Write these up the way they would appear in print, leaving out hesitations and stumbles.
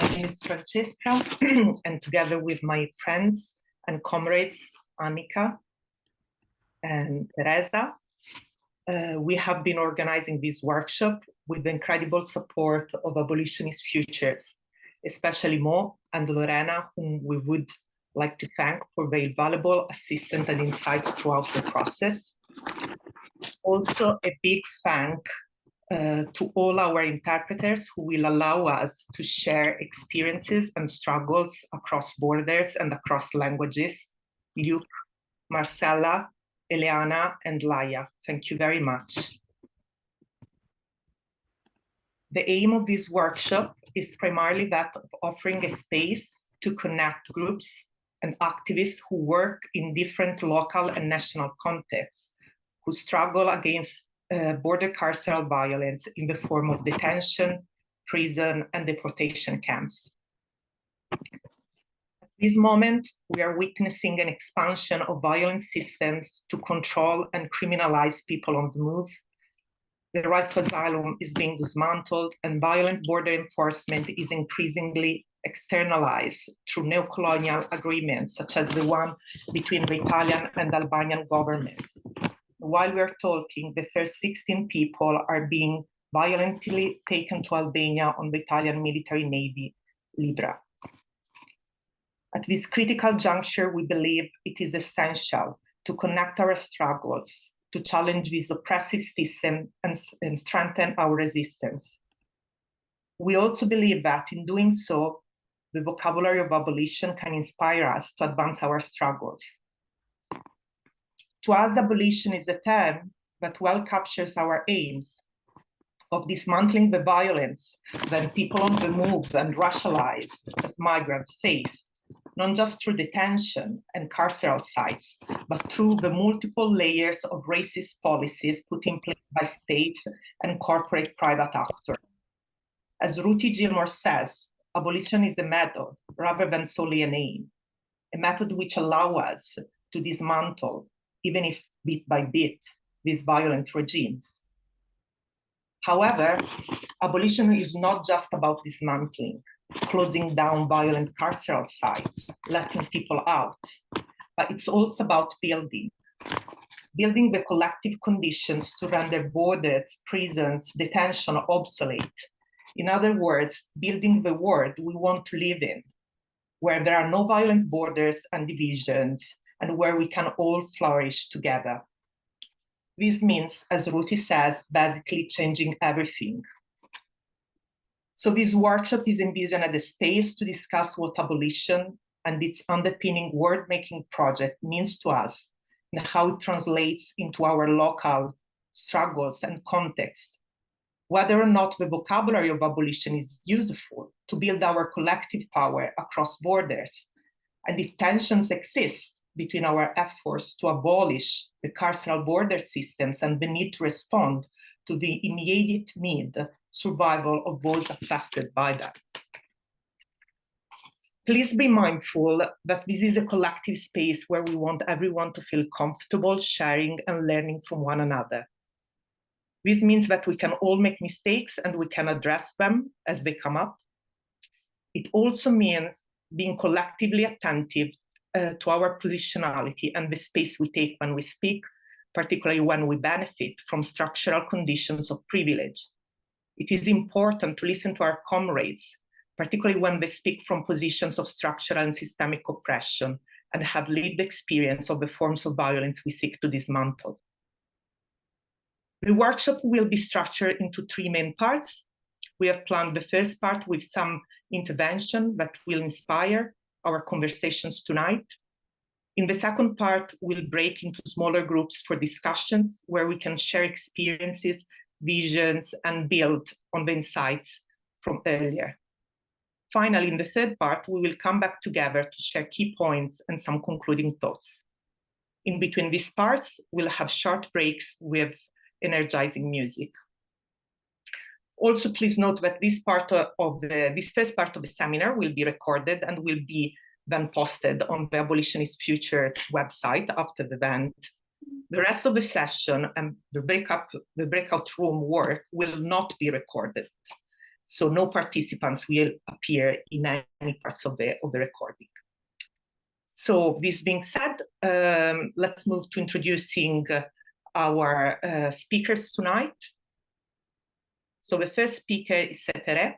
My name is Francesca, and together with my friends and comrades, Annika and Teresa, we have been organizing this workshop with the incredible support of Abolitionist Futures, especially Mo and Lorena, whom we would like to thank for their valuable assistance and insights throughout the process. Also, a big thank to all our interpreters who will allow us to share experiences and struggles across borders and across languages. Luke, Marcella, Eliana, and Laia, thank you very much. The aim of this workshop is primarily that of offering a space to connect groups and activists who work in different local and national contexts, who struggle against border carceral violence in the form of detention, prison, and deportation camps. At this moment, we are witnessing an expansion of violent systems to control and criminalize people on the move. The right to asylum is being dismantled, and violent border enforcement is increasingly externalized through neocolonial agreements, such as the one between the Italian and Albanian governments. While we're talking, the first 16 people are being violently taken to Albania on the Italian military navy, Libra. At this critical juncture, we believe it is essential to connect our struggles, to challenge this oppressive system and strengthen our resistance. We also believe that in doing so, the vocabulary of abolition can inspire us to advance our struggles. To us, abolition is a term that well captures our aims of dismantling the violence that people on the move and racialized as migrants face, not just through detention and carceral sites, but through the multiple layers of racist policies put in place by states and corporate private actors. As Ruthie Gilmore says, abolition is a method rather than solely an aim, a method which allows us to dismantle, even if bit by bit, these violent regimes. However, abolition is not just about dismantling, closing down violent carceral sites, letting people out, but it's also about building the collective conditions to render borders, prisons, detention obsolete. In other words, building the world we want to live in, where there are no violent borders and divisions, and where we can all flourish together. This means, as Ruthie says, basically changing everything. So this workshop is envisioned as a space to discuss what abolition and its underpinning word-making project means to us and how it translates into our local struggles and context. Whether or not the vocabulary of abolition is useful to build our collective power across borders, and if tensions exist between our efforts to abolish the carceral border systems and the need to respond to the immediate need survival of those affected by them. Please be mindful that this is a collective space where we want everyone to feel comfortable sharing and learning from one another. This means that we can all make mistakes and we can address them as they come up. It also means being collectively attentive to our positionality and the space we take when we speak, particularly when we benefit from structural conditions of privilege. It is important to listen to our comrades, particularly when they speak from positions of structural and systemic oppression and have lived experience of the forms of violence we seek to dismantle. The workshop will be structured into three main parts. We have planned the first part with some intervention that will inspire our conversations tonight. In the second part, we'll break into smaller groups for discussions where we can share experiences, visions, and build on the insights from earlier. Finally, in the third part, we will come back together to share key points and some concluding thoughts. In between these parts, we'll have short breaks with energizing music. Also, please note that this first part of the seminar will be recorded and will be then posted on the Abolitionist Futures website after the event. The rest of the session and the breakout room work will not be recorded. So no participants will appear in any parts of the recording. So this being said, let's move to introducing our speakers tonight. So the first speaker is Setere.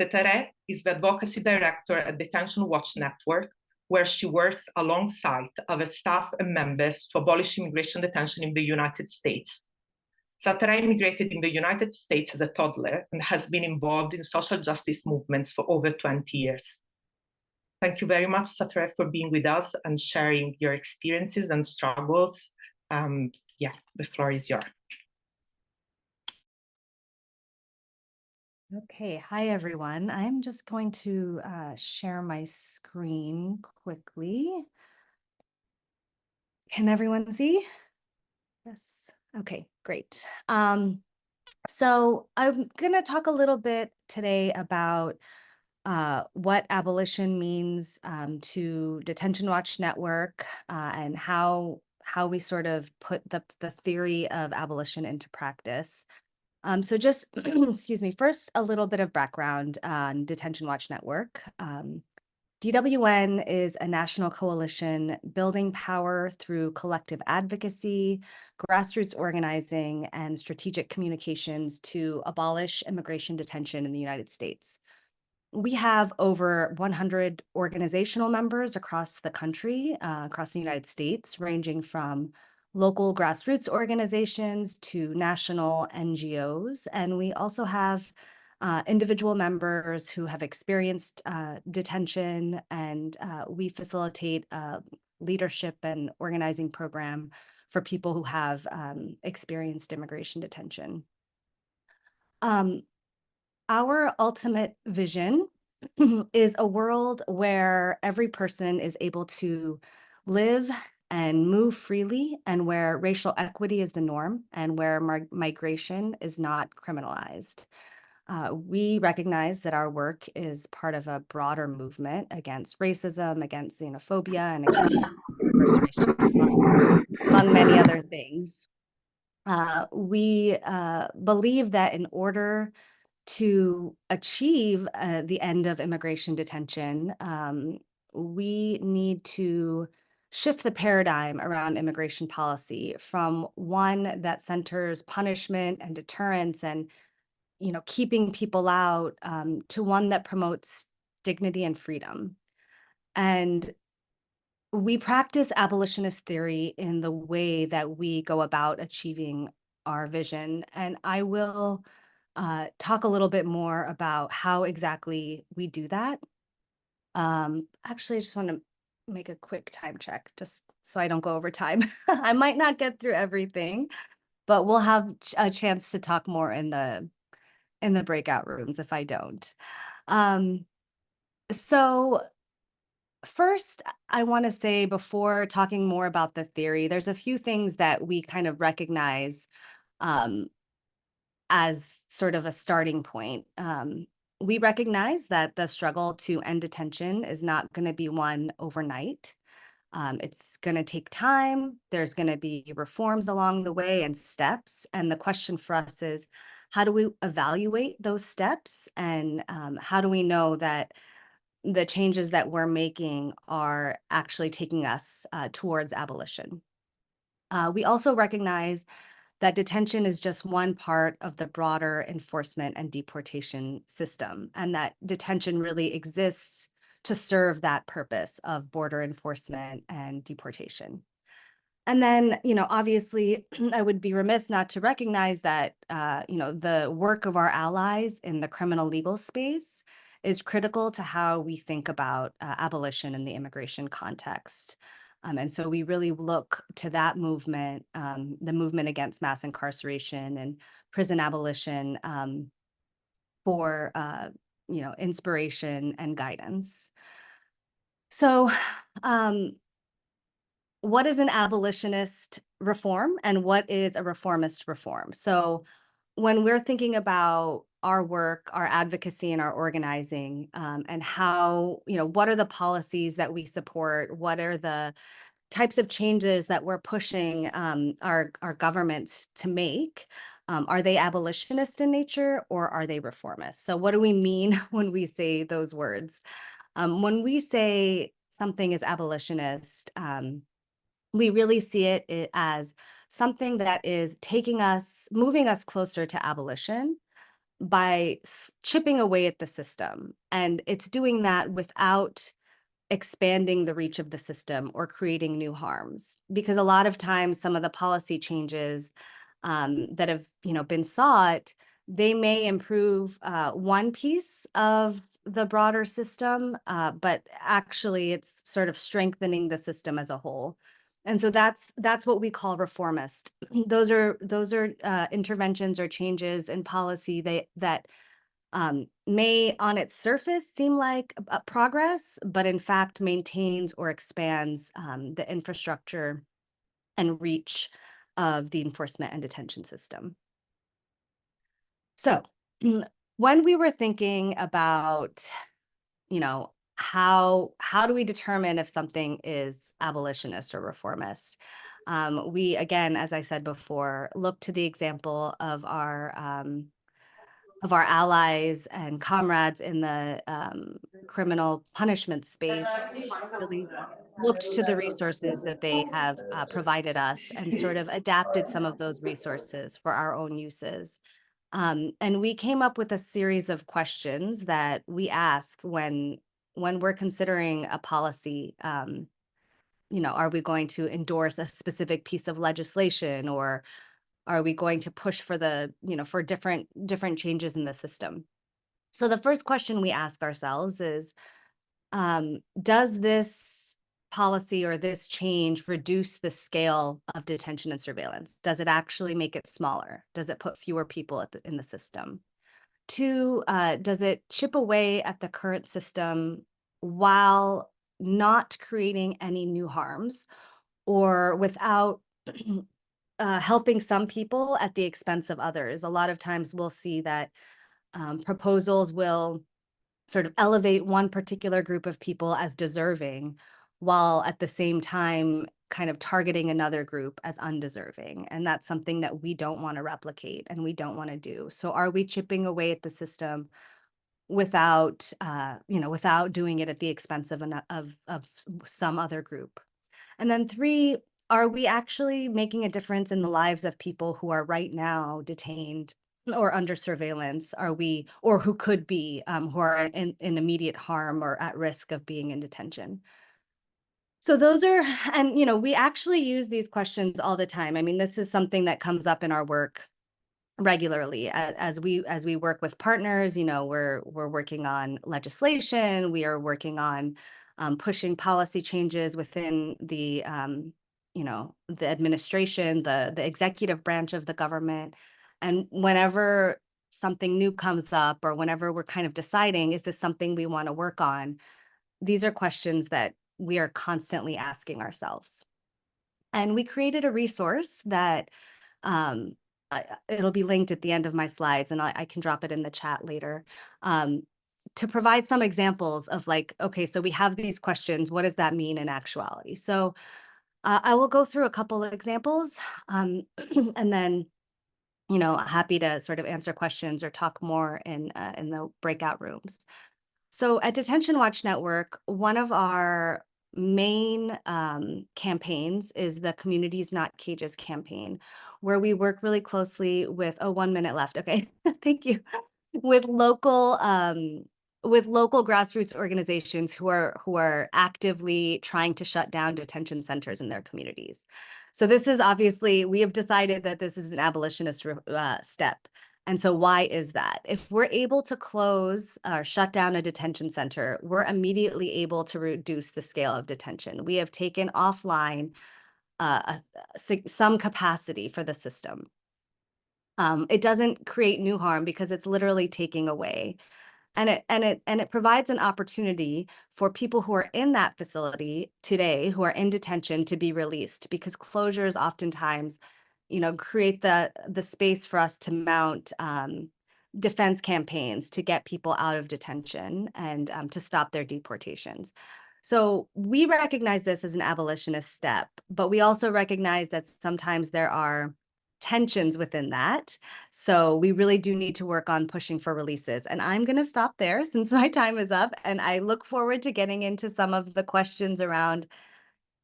Setere is the advocacy director at Detention Watch Network, where she works alongside other staff and members to abolish immigration detention in the United States. Setere immigrated in the United States as a toddler and has been involved in social justice movements for over 20 years. Thank you very much, Setere, for being with us and sharing your experiences and struggles. Yeah, the floor is yours. Okay, hi everyone. I'm just going to share my screen quickly. Can everyone see? Yes. Okay, great. So I'm going to talk a little bit today about what abolition means to Detention Watch Network and how we sort of put the theory of abolition into practice. So just, excuse me, first, a little bit of background on Detention Watch Network. DWN is a national coalition building power through collective advocacy, grassroots organizing, and strategic communications to abolish immigration detention in the United States. We have over 100 organizational members across the country, across the United States, ranging from local grassroots organizations to national NGOs. And we also have individual members who have experienced detention, and we facilitate a leadership and organizing program for people who have experienced immigration detention. Our ultimate vision is a world where every person is able to live and move freely, and where racial equity is the norm, and where migration is not criminalized. We recognize that our work is part of a broader movement against racism, against xenophobia, and against incarceration, among many other things. We believe that in order to achieve the end of immigration detention, we need to shift the paradigm around immigration policy from one that centers punishment and deterrence and, keeping people out, to one that promotes dignity and freedom. And we practice abolitionist theory in the way that we go about achieving our vision. And I will talk a little bit more about how exactly we do that. Actually, I just want to make a quick time check just so I don't go over time. I might not get through everything, but we'll have a chance to talk more in the breakout rooms if I don't. So first, I want to say, before talking more about the theory, there's a few things that we kind of recognize as sort of a starting point. We recognize that the struggle to end detention is not going to be one overnight. It's going to take time. There's going to be reforms along the way and steps. And the question for us is, how do we evaluate those steps? And how do we know that the changes that we're making are actually taking us towards abolition? We also recognize that detention is just one part of the broader enforcement and deportation system, and that detention really exists to serve that purpose of border enforcement and deportation. And then, obviously, I would be remiss not to recognize that, the work of our allies in the criminal legal space is critical to how we think about abolition in the immigration context. And so we really look to that movement, the movement against mass incarceration and prison abolition, for inspiration and guidance. So, what is an abolitionist reform and what is a reformist reform? So when we're thinking about our work, our advocacy, and our organizing, and how, what are the policies that we support? What are the types of changes that we're pushing our governments to make? Are they abolitionist in nature or are they reformist? So what do we mean when we say those words? When we say something is abolitionist, we really see it as something that is moving us closer to abolition by chipping away at the system. And it's doing that without expanding the reach of the system or creating new harms. Because a lot of times, some of the policy changes that have been sought, they may improve one piece of the broader system, but actually it's sort of strengthening the system as a whole. And so that's what we call reformist. Those are interventions or changes in policy that may on its surface seem like progress, but in fact maintains or expands the infrastructure and reach of the enforcement and detention system. So when we were thinking about, how do we determine if something is abolitionist or reformist? We, again, as I said before, look to the example of our allies and comrades in the criminal punishment space, really looked to the resources that they have provided us and sort of adapted some of those resources for our own uses. And we came up with a series of questions that we ask when we're considering a policy. Are we going to endorse a specific piece of legislation, or are we going to push for for different changes in the system? So the first question we ask ourselves is, does this policy or this change reduce the scale of detention and surveillance? Does it actually make it smaller? Does it put fewer people in the system? Two, does it chip away at the current system while not creating any new harms, or without helping some people at the expense of others? A lot of times we'll see that proposals will sort of elevate one particular group of people as deserving, while at the same time kind of targeting another group as undeserving. And that's something that we don't want to replicate and we don't want to do. So are we chipping away at the system without, without doing it at the expense of some other group? And then three, are we actually making a difference in the lives of people who are right now detained or under surveillance? Or who could be, who are in immediate harm or at risk of being in detention? So those are, and we actually use these questions all the time. I mean, this is something that comes up in our work regularly as we work with partners. We're working on legislation. We are working on pushing policy changes within the the administration, the executive branch of the government. And whenever something new comes up, or whenever we're kind of deciding, is this something we want to work on? These are questions that we are constantly asking ourselves. And we created a resource that it'll be linked at the end of my slides, and I can drop it in the chat later, to provide some examples of, like, okay, so we have these questions, what does that mean in actuality? So I will go through a couple of examples, and then happy to sort of answer questions or talk more in the breakout rooms. So at Detention Watch Network, one of our main campaigns is the Communities Not Cages campaign, where we work really closely with, 1 minute left. Okay, thank you. With local grassroots organizations who are actively trying to shut down detention centers in their communities. So this is obviously, we have decided that this is an abolitionist step. And so why is that? If we're able to close or shut down a detention center, we're immediately able to reduce the scale of detention. We have taken offline some capacity for the system. It doesn't create new harm because it's literally taking away. And it provides an opportunity for people who are in that facility today, who are in detention, to be released, because closures oftentimes, create the space for us to mount defense campaigns to get people out of detention and to stop their deportations. So we recognize this as an abolitionist step, but we also recognize that sometimes there are tensions within that. So we really do need to work on pushing for releases. And I'm going to stop there since my time is up. And I look forward to getting into some of the questions around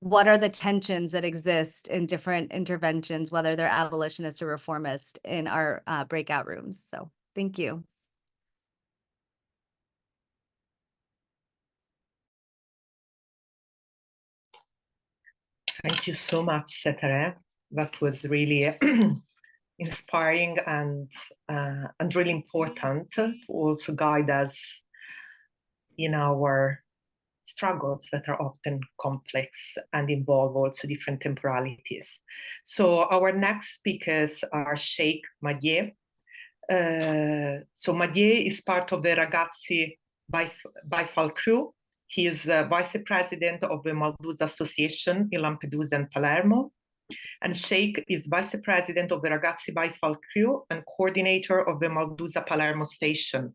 what are the tensions that exist in different interventions, whether they're abolitionist or reformist, in our breakout rooms. So thank you. Thank you so much, Setere. That was really inspiring and really important to also guide us in our struggles that are often complex and involve also different temporalities. So our next speakers are Sheikh Madieh. So Madieh is part of the Ragazzi Bifal crew. He is vice president of the Maldusa Association in Lampedusa and Palermo. And Sheikh is vice president of the Ragazzi Bifal crew and coordinator of the Maldusa Palermo station.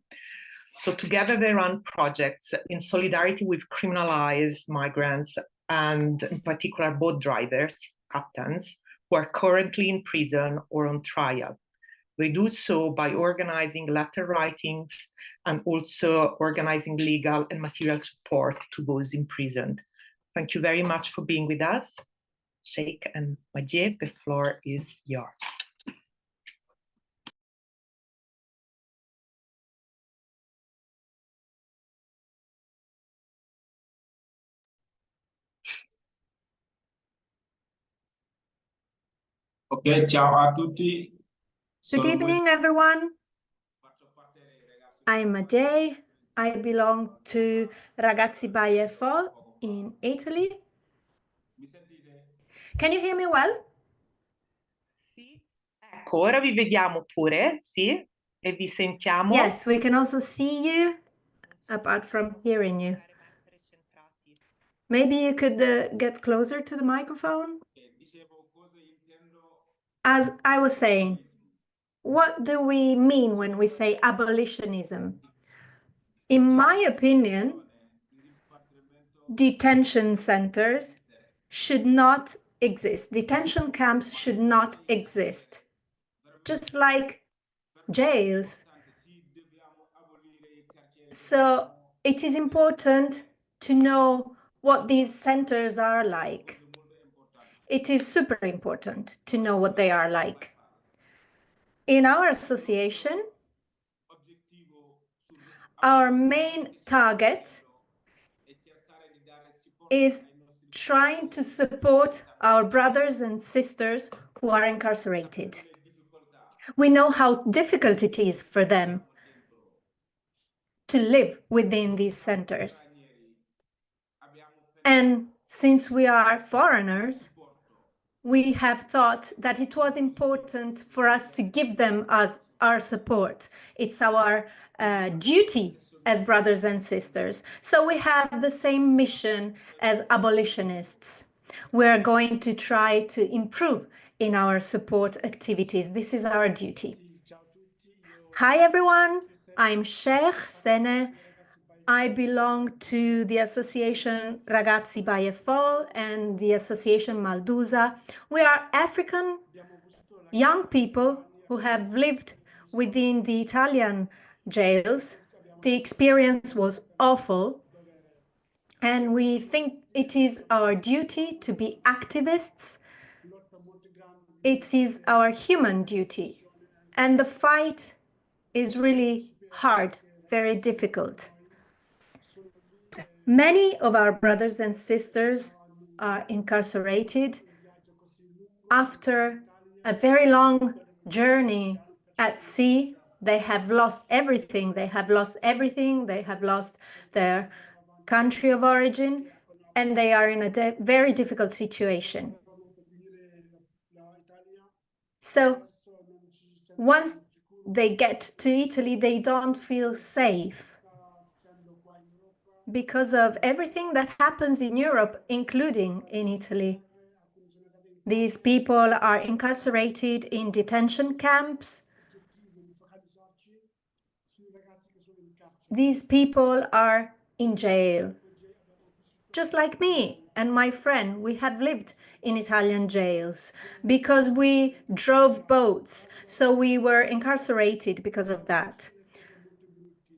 So together they run projects in solidarity with criminalized migrants and in particular boat drivers, captains, who are currently in prison or on trial. They do so by organizing letter writings and also organizing legal and material support to those imprisoned. Thank you very much for being with us. Sheikh and Madieh, the floor is yours. Ok, ciao a tutti. Good evening, everyone. I'm Madieh. I belong to Ragazzi Bifal in Italy. Can you hear me well? Sì, ecco, ora vi vediamo pure, sì, e vi sentiamo. Yes, we can also see you apart from hearing you. Maybe you could get closer to the microphone. As I was saying, what do we mean when we say abolitionism? In my opinion, detention centers should not exist. Detention camps should not exist. Just like jails. So it is important to know what these centers are like. It is super important to know what they are like. In our association, our main target is trying to support our brothers and sisters who are incarcerated. We know how difficult it is for them to live within these centers. And since we are foreigners, we have thought that it was important for us to give them our support. It's our duty as brothers and sisters. So we have the same mission as abolitionists. We're going to try to improve in our support activities. This is our duty. Hi, everyone. I'm Sheikh Sene. I belong to the association Ragazzi Bifal and the association Maldusa. We are African young people who have lived within the Italian jails. The experience was awful, and we think it is our duty to be activists. It is our human duty, and the fight is really hard, very difficult. Many of our brothers and sisters are incarcerated after a very long journey at sea. They have lost everything. They have lost everything. They have lost their country of origin, and they are in a very difficult situation. So once they get to Italy, they don't feel safe because of everything that happens in Europe, including in Italy. These people are incarcerated in detention camps. These people are in jail. just like me and my friend, we have lived in Italian jails because we drove boats. So we were incarcerated because of that.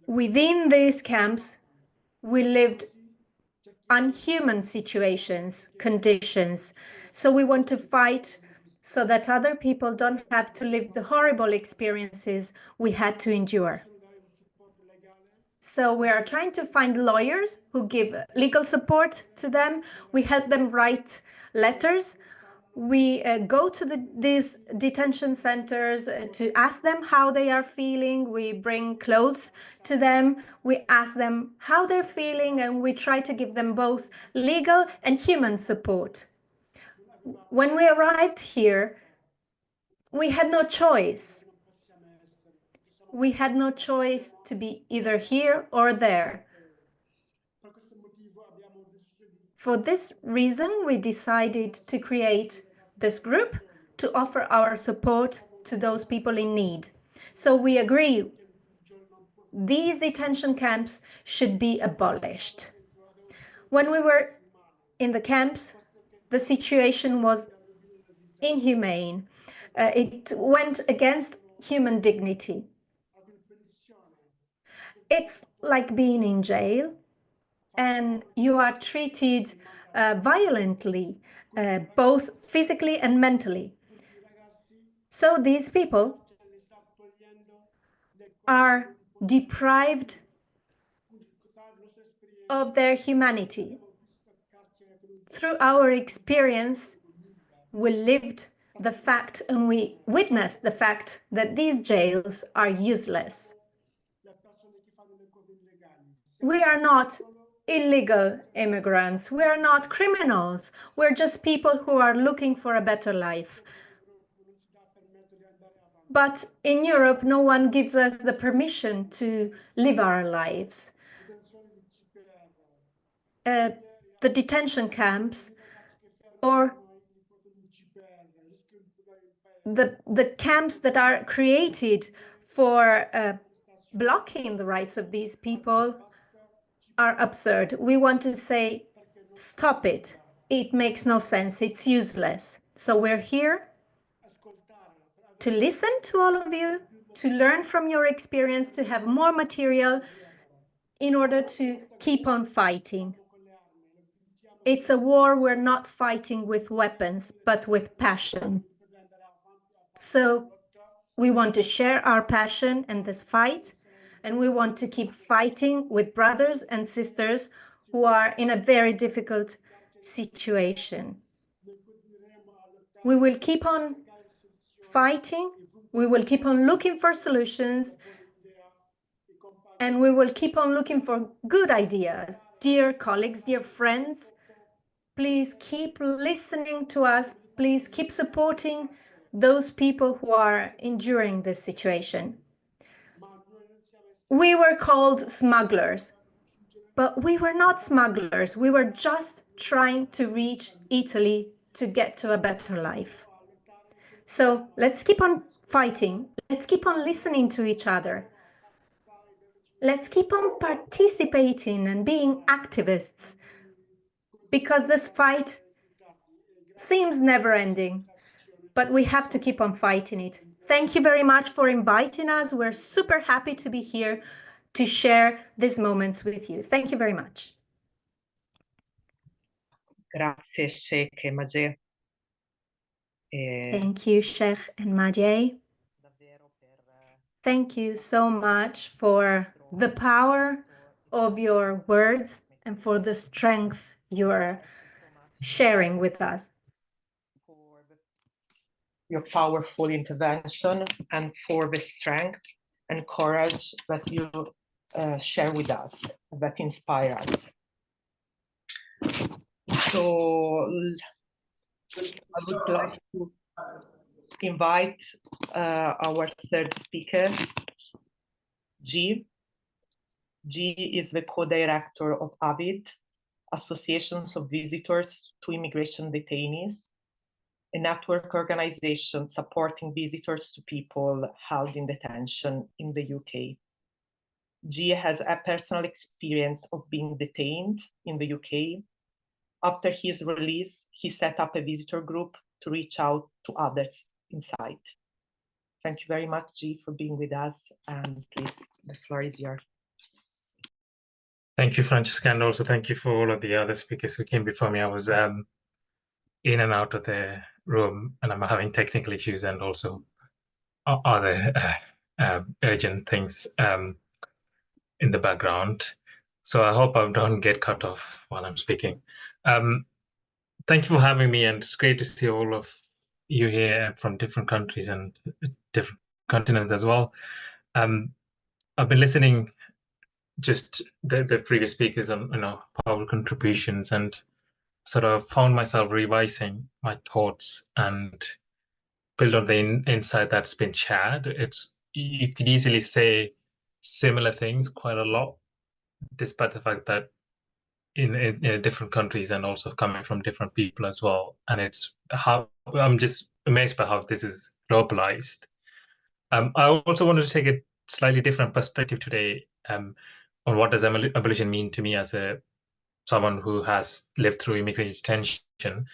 Within these camps, we lived unhuman situations, conditions. So we want to fight so that other people don't have to live the horrible experiences we had to endure. So we are trying to find lawyers who give legal support to them. We help them write letters. We go to these detention centers to ask them how they are feeling. We bring clothes to them. We ask them how they're feeling, and we try to give them both legal and human support. When we arrived here, we had no choice. We had no choice to be either here or there. For this reason, we decided to create this group to offer our support to those people in need. So we agree these detention camps should be abolished. When we were in the camps, the situation was inhumane. It went against human dignity. It's like being in jail and you are treated violently, both physically and mentally. So these people are deprived of their humanity. Through our experience, we lived the fact and we witnessed the fact that these jails are useless. We are not illegal immigrants. We are not criminals. We're just people who are looking for a better life. But in Europe, no one gives us the permission to live our lives. The detention camps or the camps that are created for blocking the rights of these people are absurd. We want to say, stop it. It makes no sense. It's useless. So we're here to listen to all of you, to learn from your experience, to have more material in order to keep on fighting. It's a war we're not fighting with weapons, but with passion. So we want to share our passion in this fight, and we want to keep fighting with brothers and sisters who are in a very difficult situation. We will keep on fighting, we will keep on looking for solutions, and we will keep on looking for good ideas. Dear colleagues, dear friends, please keep listening to us. Please keep supporting those people who are enduring this situation. We were called smugglers, but we were not smugglers. We were just trying to reach Italy to get to a better life. So let's keep on fighting. Let's keep on listening to each other. Let's keep on participating and being activists, because this fight seems never ending, but we have to keep on fighting it. Thank you very much for inviting us. We're super happy to be here to share these moments with you. Thank you very much. Grazie, Sheikh e Majeh. Thank you, Sheikh and Majeh. Thank you so much for the power of your words and for the strength you're sharing with us. Your powerful intervention and for the strength and courage that you share with us, that inspire us. So I would like to invite our third speaker, G. G is the co-director of AVID, Associations of Visitors to Immigration Detainees, a network organization supporting visitors to people held in detention in the UK. G has a personal experience of being detained in the UK After his release, he set up a visitor group to reach out to others inside. Thank you very much, G, for being with us. And please, the floor is yours. Thank you, Francesca, and also thank you for all of the other speakers who came before me. I was in and out of the room, and I'm having technical issues and also other urgent things in the background. So I hope I don't get cut off while I'm speaking. Thank you for having me, and it's great to see all of you here from different countries and different continents as well. I've been listening just the previous speakers on powerful contributions, and sort of found myself revising my thoughts and build on the insight that's been shared. You could easily say similar things quite a lot, despite the fact that in different countries and also coming from different people as well. And it's how I'm just amazed by how this is globalized. I also wanted to take a slightly different perspective today on what does abolition mean to me as someone who has lived through immigration detention,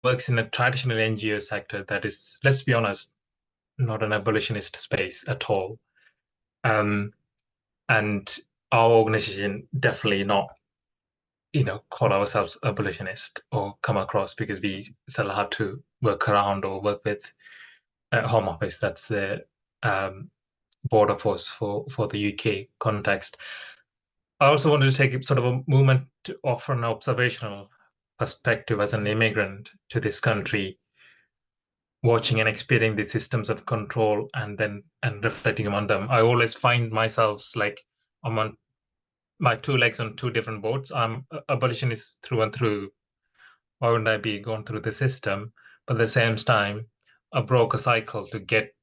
works in a traditional NGO sector that is, let's be honest, not an abolitionist space at all. And our organization definitely not, call ourselves abolitionist or come across, because we still have to work around or work with Home Office. That's the border force for the UK context. I also wanted to take sort of a moment to offer an observational perspective as an immigrant to this country, watching and experiencing the systems of control and reflecting on them. I always find myself like I'm on my two legs on two different boats. I'm abolitionist through and through. Why wouldn't I be going through the system? But at the same time, I broke a cycle to get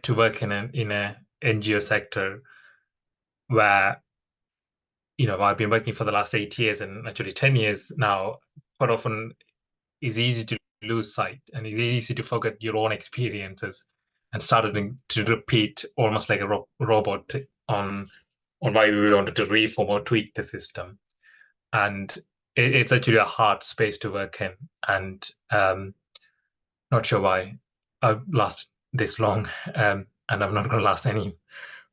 to work in a NGO sector where, I've been working for the last 8 years and actually 10 years now. Quite often it's easy to lose sight and it's easy to forget your own experiences and started to repeat almost like a robot on why we wanted to reform or tweak the system. And it's actually a hard space to work in, and not sure why I've lasted this long, and I'm not going to last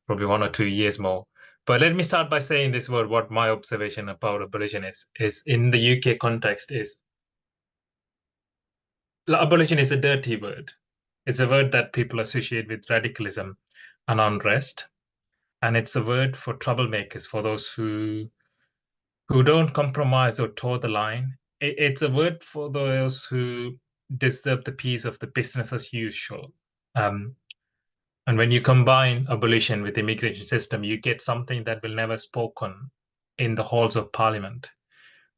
probably 1 or 2 years more. But let me start by saying this word. What my observation about abolition is in the UK context is abolition is a dirty word. It's a word that people associate with radicalism and unrest, and it's a word for troublemakers, for those who don't compromise or toe the line. It's a word for those who disturb the peace of the business as usual. And when you combine abolition with the immigration system, you get something that will never spoken in the halls of parliament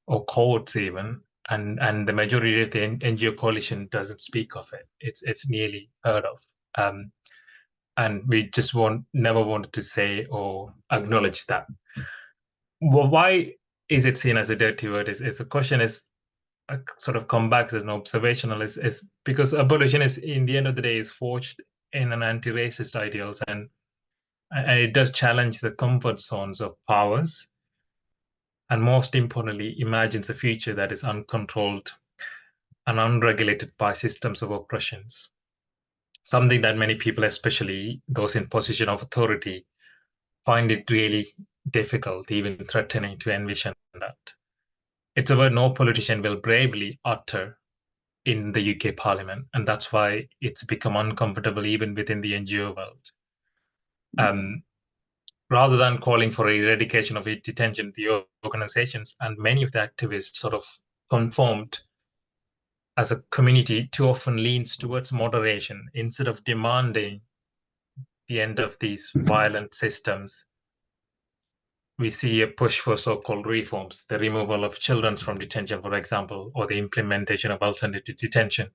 or courts even, and the majority of the NGO coalition doesn't speak of it. It's nearly heard of. And we just never wanted to say or acknowledge that. Well, why is it seen as a dirty word? Is the question is sort of come back as an observational is because abolition is, in the end of the day, is forged in an anti-racist ideals, and it does challenge the comfort zones of powers, and most importantly imagines a future that is uncontrolled and unregulated by systems of oppressions, something that many people, especially those in position of authority, find it really difficult, even threatening to envision that. It's a word no politician will bravely utter in the UK Parliament, and that's why it's become uncomfortable even within the NGO world. Rather than calling for eradication of detention, the organizations and many of the activists sort of conformed as a community too often leans towards moderation instead of demanding the end of these violent systems. We see a push for so-called reforms, the removal of children from detention, for example, or the implementation of alternative detention,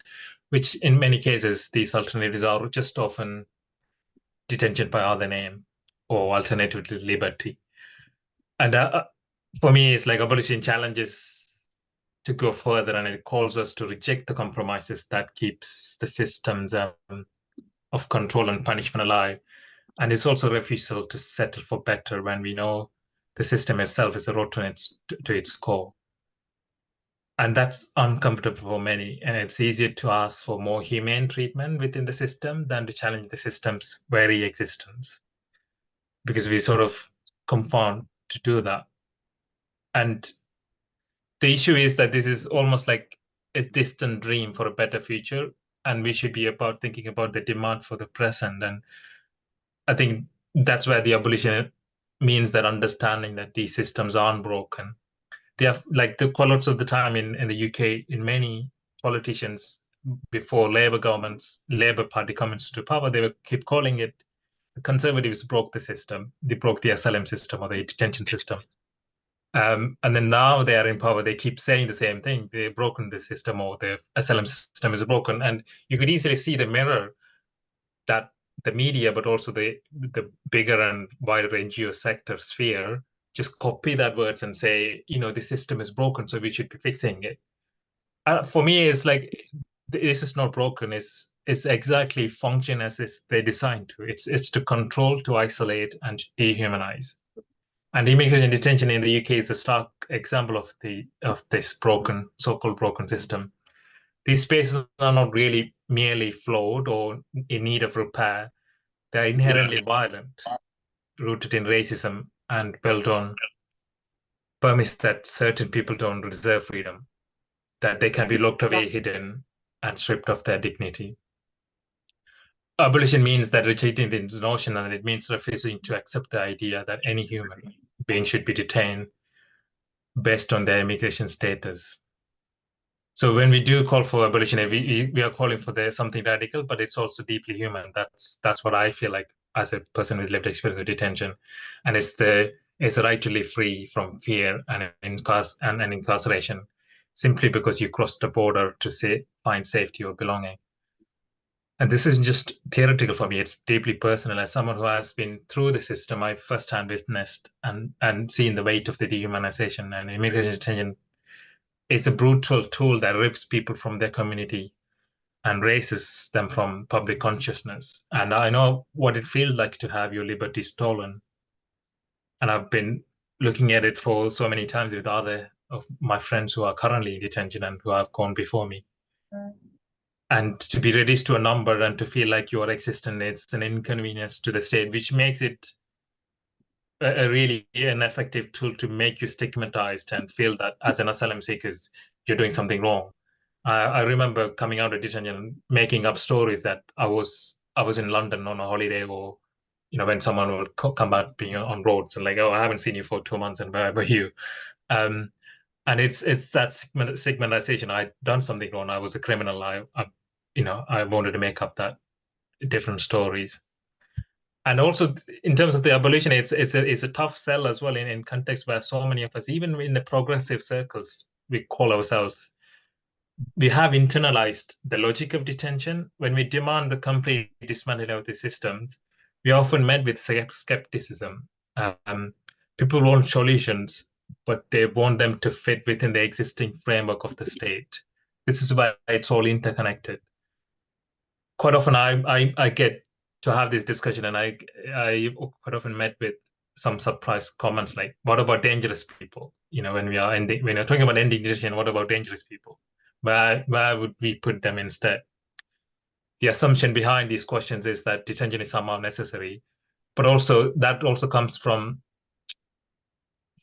which in many cases, these alternatives are just often detention by other name or alternative to liberty. And for me, it's like abolition challenges to go further, and it calls us to reject the compromises that keeps the systems of control and punishment alive. And it's also a refusal to settle for better when we know the system itself is a rotten to its core. And that's uncomfortable for many. And it's easier to ask for more humane treatment within the system than to challenge the system's very existence, because we sort of conform to do that. And the issue is that this is almost like a distant dream for a better future, and we should be about thinking about the demand for the present. And I think that's where the abolition means that understanding that these systems aren't broken. They have, like, the quite lots of the time in the UK, in many politicians before Labour Party comes to power, they would keep calling it, the Conservatives broke the system. They broke the asylum system or the detention system. And then now they are in power, they keep saying the same thing. They've broken the system, or the asylum system is broken. And you could easily see the mirror that the media, but also the bigger and wider NGO sector sphere, just copy that words and say, the system is broken, so we should be fixing it. For me, it's like, this is not broken. It's exactly function as they're designed to. It's to control, to isolate, and dehumanize. And immigration detention in the UK is a stark example of this so-called broken system. These spaces are not really merely flawed or in need of repair. They're inherently violent, rooted in racism, and built on premise that certain people don't deserve freedom, that they can be locked away, hidden, and stripped of their dignity. Abolition means that rejecting this notion, and it means refusing to accept the idea that any human being should be detained based on their immigration status. So when we do call for abolition, we are calling for something radical, but it's also deeply human. That's what I feel like as a person with lived experience of detention, and it's the right to live free from fear and incarceration, simply because you crossed the border to find safety or belonging. And this isn't just theoretical for me; it's deeply personal. As someone who has been through the system, I firsthand witnessed and seen the weight of the dehumanization and immigration detention. It's a brutal tool that rips people from their community and raises them from public consciousness. And I know what it feels like to have your liberty stolen. And I've been looking at it for so many times with other of my friends who are currently in detention and who have gone before me. And to be reduced to a number and to feel like your existence is an inconvenience to the state, which makes it a really ineffective tool to make you stigmatized and feel that as an asylum seeker, you're doing something wrong. I remember coming out of detention and making up stories that I was in London on a holiday, or when someone would come back being on roads and like, oh, I haven't seen you for 2 months, and where were you? And it's that stigmatization. I'd done something wrong. I was a criminal. I wanted to make up that different stories. And also in terms of the abolition, it's a tough sell as well in context where so many of us, even in the progressive circles we call ourselves, we have internalized the logic of detention. When we demand the complete dismantling of the systems, we are often met with skepticism. People want solutions, but they want them to fit within the existing framework of the state. This is why it's all interconnected. Quite often I get to have this discussion, and I quite often met with some surprise comments like, what about dangerous people? When you're talking about ending detention, what about dangerous people? Where would we put them instead? The assumption behind these questions is that detention is somehow necessary, but also that also comes from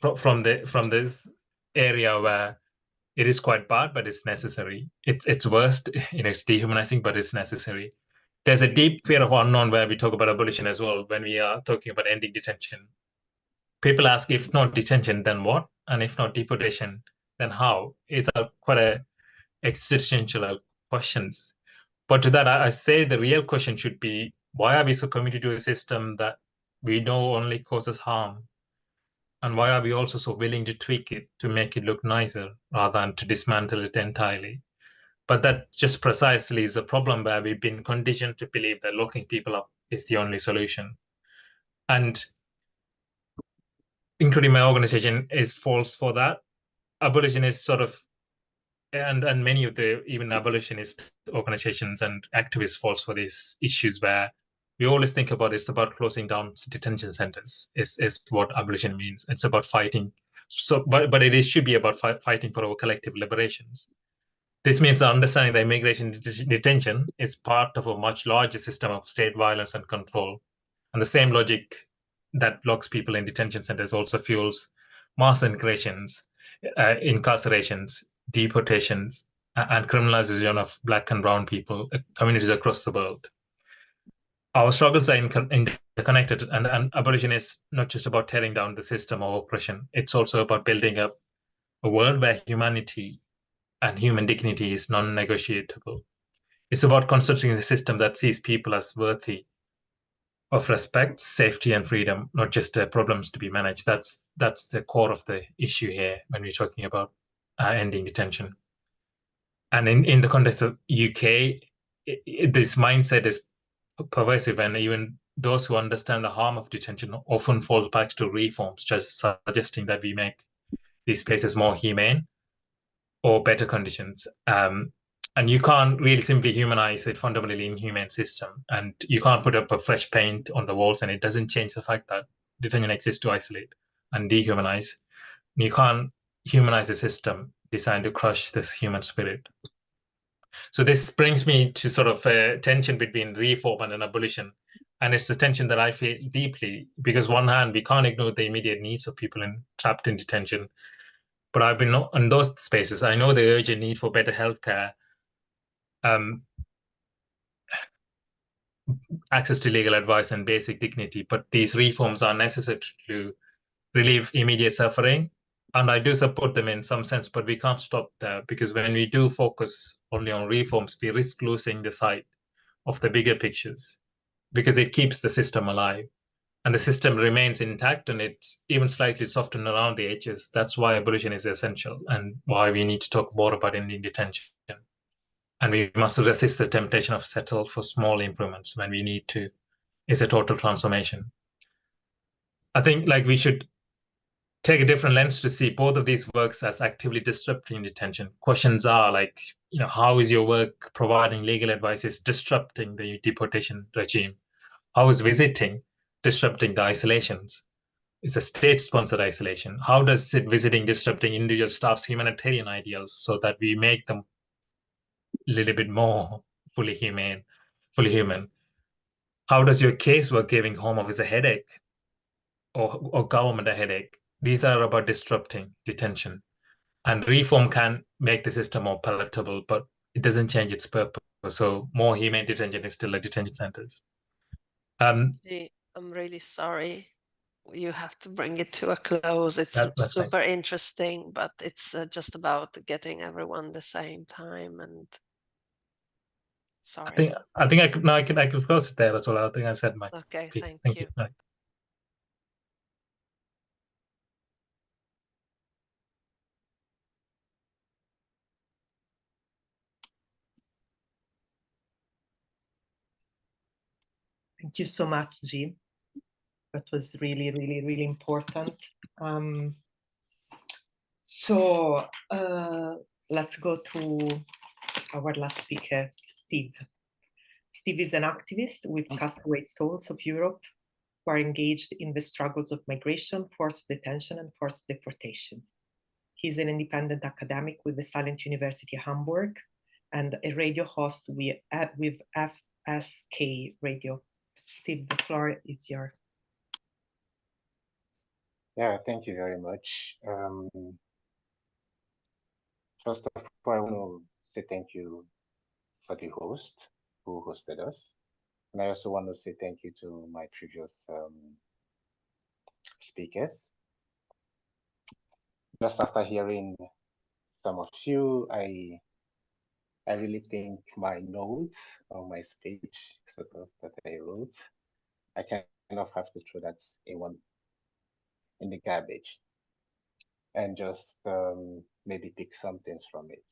this area where it is quite bad, but it's necessary. It's worst, it's dehumanizing, but it's necessary. There's a deep fear of unknown where we talk about abolition as well. When we are talking about ending detention, people ask, if not detention, then what? And if not deportation, then how? It's quite a existential questions. But to that, I say the real question should be, why are we so committed to a system that we know only causes harm? And why are we also so willing to tweak it to make it look nicer rather than to dismantle it entirely? But that just precisely is a problem where we've been conditioned to believe that locking people up is the only solution. And including my organization is false for that. Abolition is sort of, and many of the even abolitionist organizations and activists falls for these issues where we always think about it's about closing down detention centers is what abolition means. It's about fighting So, but it should be about fighting for our collective liberations. This means understanding that immigration detention is part of a much larger system of state violence and control. And the same logic that locks people in detention centers also fuels mass incarcerations, deportations, and criminalization of Black and brown people, communities across the world. Our struggles are interconnected, and abolition is not just about tearing down the system of oppression. It's also about building up a world where humanity and human dignity is non-negotiable. It's about constructing a system that sees people as worthy of respect, safety, and freedom, not just problems to be managed. That's the core of the issue here when we're talking about ending detention. And in the context of UK, this mindset is pervasive, and even those who understand the harm of detention often fall back to reforms, just suggesting that we make these spaces more humane or better conditions. And you can't really simply humanize a fundamentally inhumane system. And you can't put up a fresh paint on the walls and it doesn't change the fact that detention exists to isolate and dehumanize. You can't humanize a system designed to crush this human spirit. So this brings me to sort of a tension between reform and an abolition. And it's the tension that I feel deeply, because on one hand, we can't ignore the immediate needs of people trapped in detention. But I've been in those spaces. I know the urgent need for better healthcare, access to legal advice, and basic dignity. But these reforms are necessary to relieve immediate suffering. And I do support them in some sense, but we can't stop there, because when we do focus only on reforms, we risk losing the sight of the bigger pictures, because it keeps the system alive. And the system remains intact, and it's even slightly softened around the edges. That's why abolition is essential, and why we need to talk more about ending detention. And we must resist the temptation of settle for small improvements when we need to is a total transformation. I think we should take a different lens to see both of these works as actively disrupting detention. Questions are how is your work providing legal advice is disrupting the deportation regime? How is visiting disrupting the isolations? It's a state-sponsored isolation. How does it visiting disrupting individual staff's humanitarian ideals so that we make them a little bit more fully human? How does your casework giving home office a headache or government a headache? These are about disrupting detention. And reform can make the system more palatable, but it doesn't change its purpose. So more humane detention is still like detention centers. I'm really sorry. You have to bring it to a close. It's super interesting, but it's just about getting everyone the same time. And sorry. I think I could close it there as well. I think I've said my piece. Thank you. Thank you so much, Jean. That was really, really, really important. So let's go to our last speaker, Steve. Steve is an activist with Castaway Souls of Europe, who are engaged in the struggles of migration, forced detention, and forced deportation. He's an independent academic with the Silent University Hamburg and a radio host with FSK Radio. Steve, the floor is yours. Yeah, thank you very much. First of all, I want to say thank you for the host who hosted us. And I also want to say thank you to my previous speakers. Just after hearing some of you, I really think my notes on my speech sort of that I wrote, I kind of have to throw that in the garbage and just maybe pick some things from it.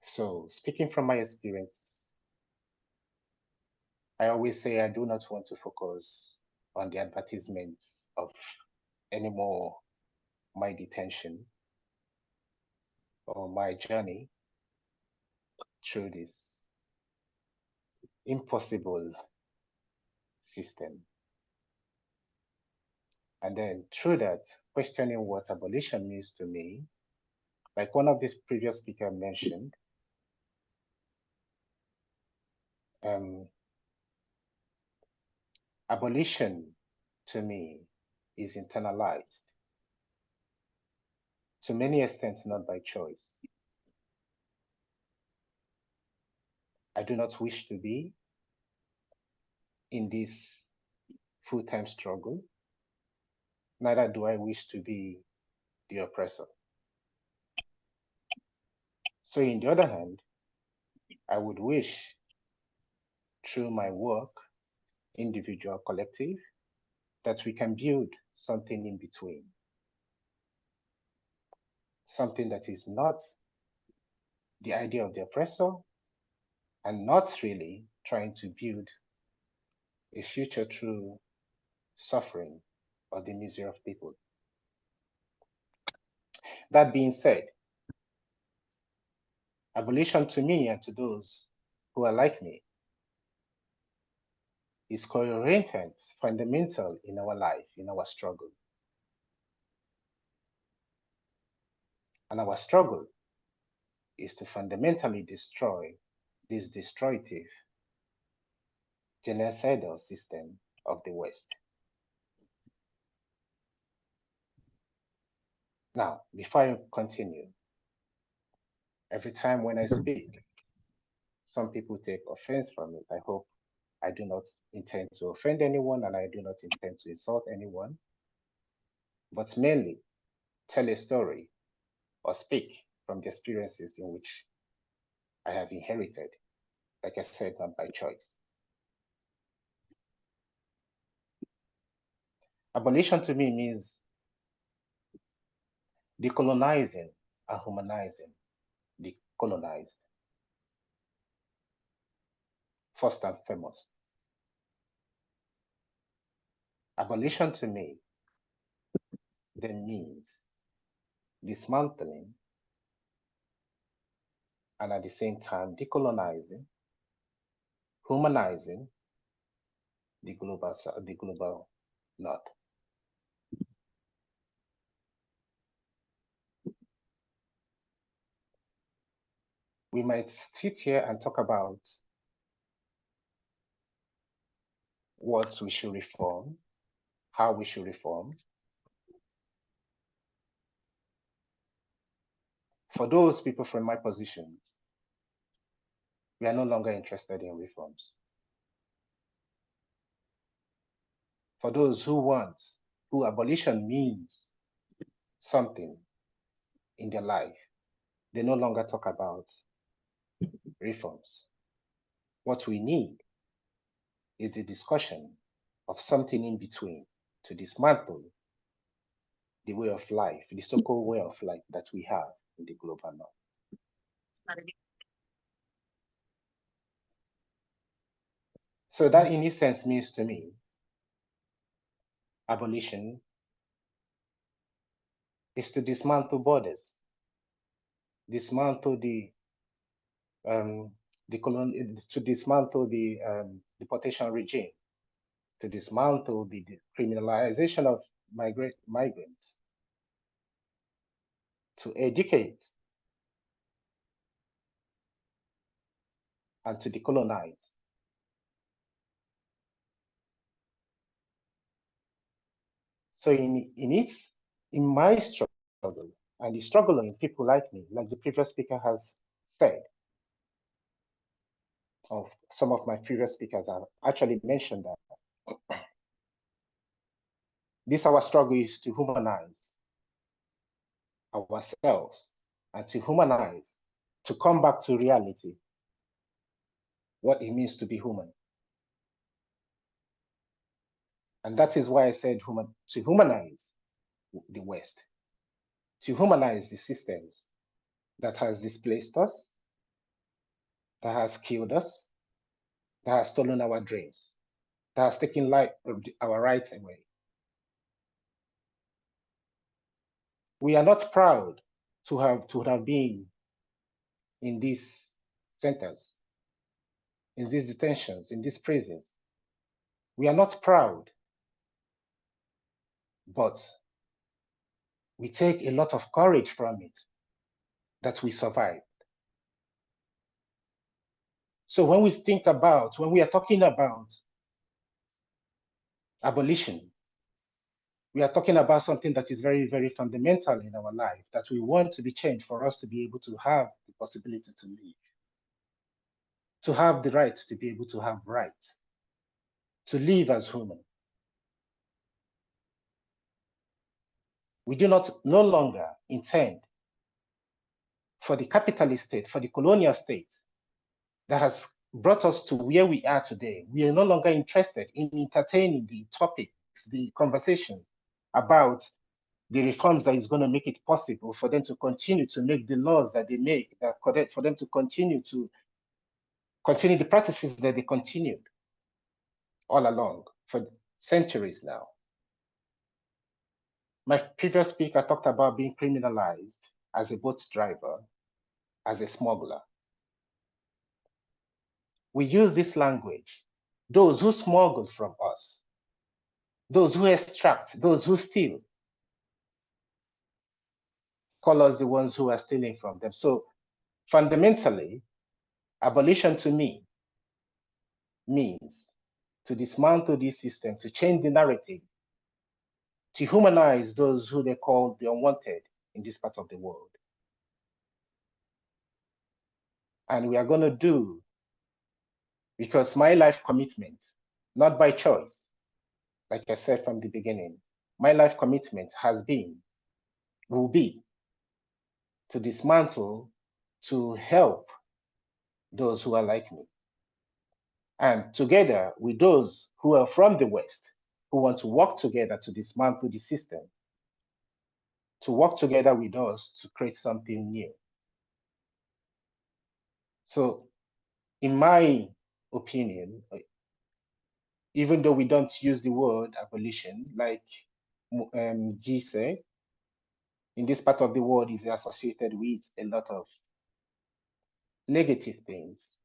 So speaking from my experience, I always say I do not want to focus on the advertisements of any more my detention or my journey through this impossible system. And then through that, questioning what abolition means to me, like one of these previous speakers mentioned, abolition to me is internalized, to many extents not by choice. I do not wish to be in this full-time struggle, neither do I wish to be the oppressor. So on the other hand, I would wish through my work, individual, collective, that we can build something in between. Something that is not the idea of the oppressor and not really trying to build a future through suffering or the misery of people. That being said, abolition to me and to those who are like me is coherent, fundamental in our life, in our struggle. And our struggle is to fundamentally destroy this destructive, genocidal system of the West. Now, before I continue, every time when I speak, some people take offense from it. I hope I do not intend to offend anyone and I do not intend to insult anyone, but mainly tell a story or speak from the experiences in which I have inherited, like I said, not by choice. Abolition to me means decolonizing and humanizing the colonized, first and foremost. Abolition to me then means dismantling and at the same time decolonizing, humanizing the global North. We might sit here and talk about what we should reform, how we should reform. For those people from my positions, we are no longer interested in reforms. For those who abolition means something in their life, they no longer talk about reforms. What we need is the discussion of something in between to dismantle the way of life, the so-called way of life that we have in the global North. So that in essence means to me, abolition is to dismantle borders, dismantle the deportation regime, to dismantle the criminalization of migrants, to educate and to decolonize. So in my struggle and the struggle of people like me, like the previous speaker has said, or some of my previous speakers have actually mentioned that our struggle is to humanize ourselves and to humanize, to come back to reality, what it means to be human. And that is why I said to humanize the West, to humanize the systems that has displaced us, that has killed us, that has stolen our dreams, that has taken our rights away. We are not proud to have been in these centers, in these detentions, in these prisons. We are not proud but we take a lot of courage from it that we survived. So when we are talking about abolition, we are talking about something that is very, very fundamental in our life, that we want to be changed for us to be able to have the possibility to live, to have the right to be able to have rights, to live as human. We do no longer intend for the capitalist state, for the colonial state that has brought us to where we are today. We are no longer interested in entertaining the topics, the conversations about the reforms that is going to make it possible for them to continue to make the laws that they make, for them to continue the practices that they continued all along for centuries now. My previous speaker talked about being criminalized as a boat driver, as a smuggler. We use this language. Those who smuggle from us, those who extract, those who steal, call us the ones who are stealing from them. So fundamentally, abolition to me means to dismantle this system, to change the narrative, to humanize those who they call the unwanted in this part of the world. And we are going to do, because my life commitment, not by choice, like I said from the beginning, my life commitment has been, will be, to dismantle, to help those who are like me. And together with those who are from the West, who want to work together to dismantle the system, to work together with us to create something new. So in my opinion, even though we don't use the word abolition, like G said, in this part of the world is associated with a lot of negative things.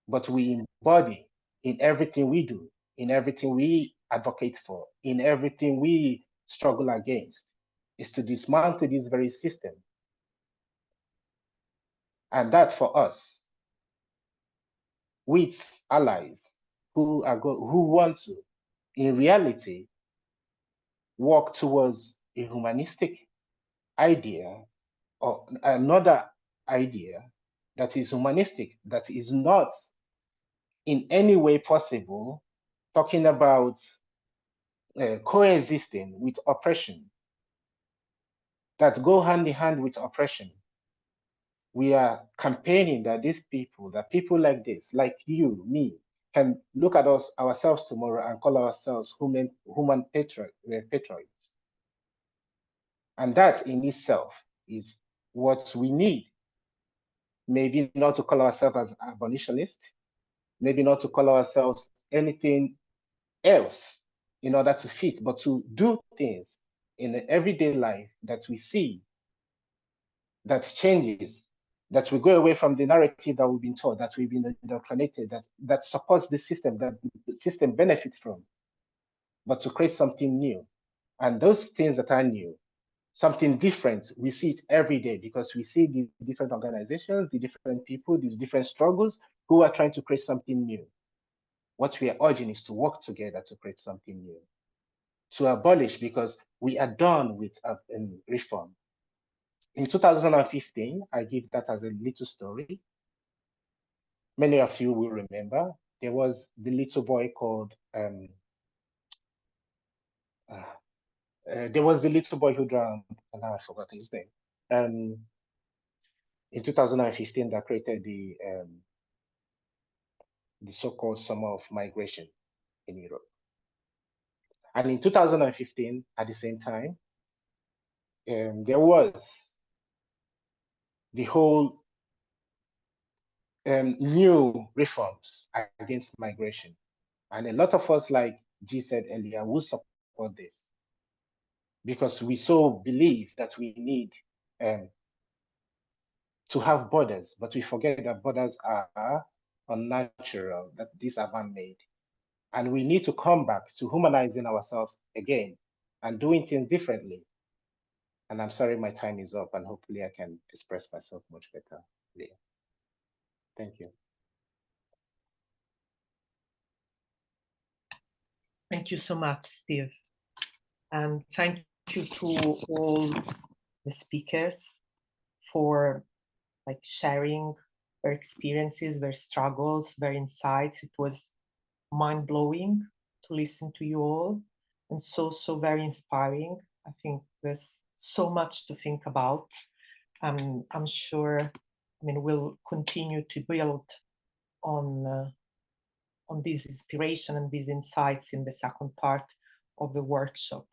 But we embody in everything we do, in everything we advocate for, in everything we struggle against, is to dismantle this very system. And that for us, with allies who want to, in reality, work towards a humanistic idea or another idea that is humanistic, that is not in any way possible talking about coexisting with oppression, that go hand in hand with oppression. We are campaigning that these people, that people like this, like you, me, can look at ourselves tomorrow and call ourselves human patriots. And that in itself is what we need. Maybe not to call ourselves as abolitionists, maybe not to call ourselves anything else in order to fit, but to do things in the everyday life that we see, that changes, that we go away from the narrative that we've been taught, that we've been indoctrinated, that supports the system, that the system benefits from, but to create something new. And those things that are new, something different, we see it every day because we see the different organizations, the different people, these different struggles who are trying to create something new. What we are urging is to work together to create something new, to abolish, because we are done with reform. In 2015, I give that as a little story. Many of you will remember, there was the little boy called, there was the little boy who drowned, and now I forgot his name. In 2015, that created the so-called summer of migration in Europe. And in 2015, at the same time, there was the whole new reforms against migration. And a lot of us, like G said earlier, will support this because we so believe that we need to have borders, but we forget that borders are unnatural, that these are man-made. And we need to come back to humanizing ourselves again and doing things differently. And I'm sorry my time is up, and hopefully I can express myself much better later. Thank you. Thank you so much, Steve. And thank you to all the speakers for sharing their experiences, their struggles, their insights. It was mind-blowing to listen to you all, and so very inspiring. I think there's so much to think about. I'm sure, we'll continue to build on this inspiration and these insights in the second part of the workshop.